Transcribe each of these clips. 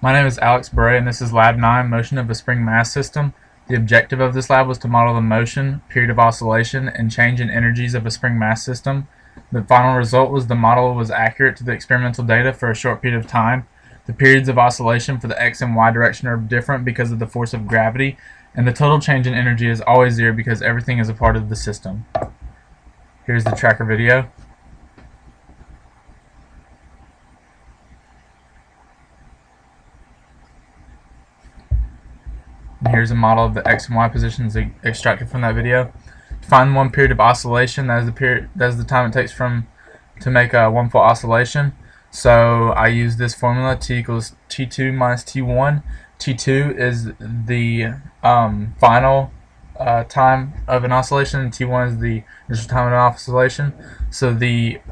My name is Alex Bray, and this is Lab 9, Motion of a Spring Mass System. The objective of this lab was to model the motion, period of oscillation, and change in energies of a spring mass system. The final result was the model was accurate to the experimental data for a short period of time. The periods of oscillation for the x and y direction are different because of the force of gravity, and the total change in energy is always zero because everything is a part of the system. Here's the tracker video. And here's a model of the x and y positions extracted from that video. To find one period of oscillation, that is the time it takes to make a one full oscillation. So I use this formula: T equals T2 minus T1. T2 is the final time of an oscillation, and T1 is the initial time of an oscillation. So the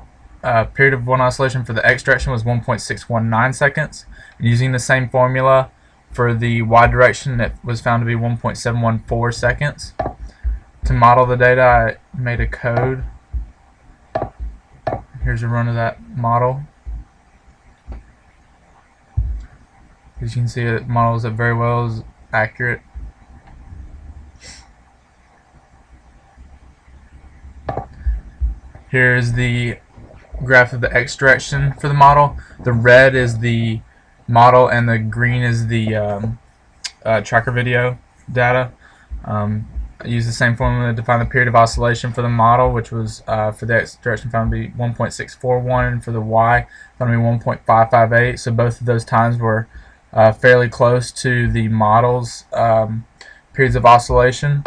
period of one oscillation for the x direction was 1.619 seconds. And using the same formula for the y direction, it was found to be 1.714 seconds. To model the data, I made a code. Here's a run of that model. As you can see, it models it very well, is accurate. Here's the graph of the x direction for the model. The red is the model and the green is the tracker video data. I used the same formula to find the period of oscillation for the model, which was for the x direction found to be 1.641, and for the y found to be 1.558. So both of those times were fairly close to the model's periods of oscillation.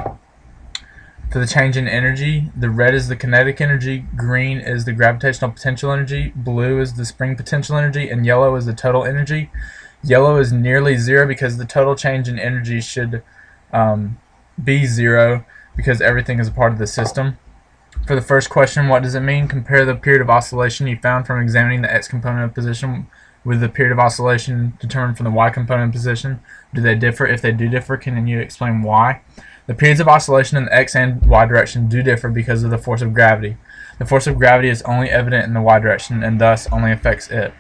For the change in energy, the red is the kinetic energy, green is the gravitational potential energy, blue is the spring potential energy, and yellow is the total energy. Yellow is nearly zero because the total change in energy should be zero because everything is a part of the system. For the first question, what does it mean? Compare the period of oscillation you found from examining the x component of position with the period of oscillation determined from the y component position. Do they differ? If they do differ, can you explain why? The periods of oscillation in the x and y direction do differ because of the force of gravity. The force of gravity is only evident in the y direction and thus only affects it.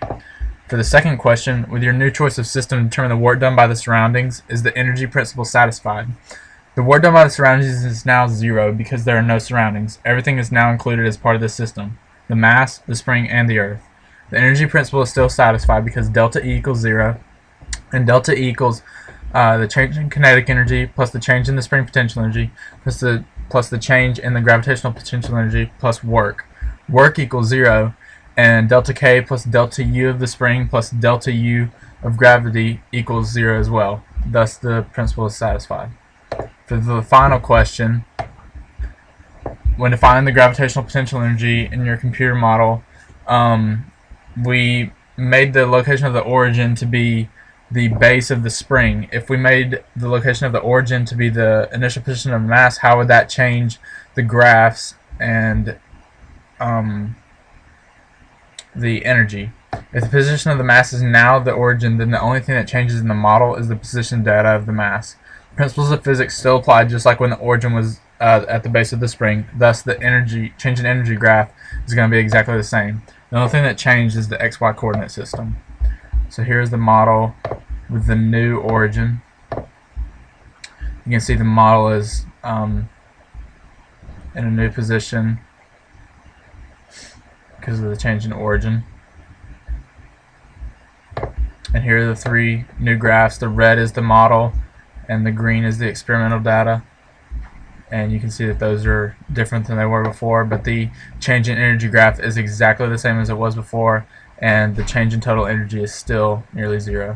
For the second question, with your new choice of system to determine the work done by the surroundings, is the energy principle satisfied? The work done by the surroundings is now zero because there are no surroundings. Everything is now included as part of the system: the mass, the spring, and the earth. The energy principle is still satisfied because delta E equals zero, and delta E equals the change in kinetic energy plus the change in the spring potential energy plus the change in the gravitational potential energy plus work. Work equals zero, and delta K plus delta U of the spring plus delta U of gravity equals zero as well. Thus the principle is satisfied. For the final question, when defining the gravitational potential energy in your computer model, we made the location of the origin to be the base of the spring. If we made the location of the origin to be the initial position of mass, how would that change the graphs and the energy? If the position of the mass is now the origin, then the only thing that changes in the model is the position data of the mass. Principles of physics still apply just like when the origin was at the base of the spring. Thus the change in energy graph is going to be exactly the same. The only thing that changed is the XY coordinate system. So here's the model with the new origin. You can see the model is in a new position because of the change in origin. And here are the three new graphs. The red is the model and the green is the experimental data. And you can see that those are different than they were before, but the change in energy graph is exactly the same as it was before, and the change in total energy is still nearly zero.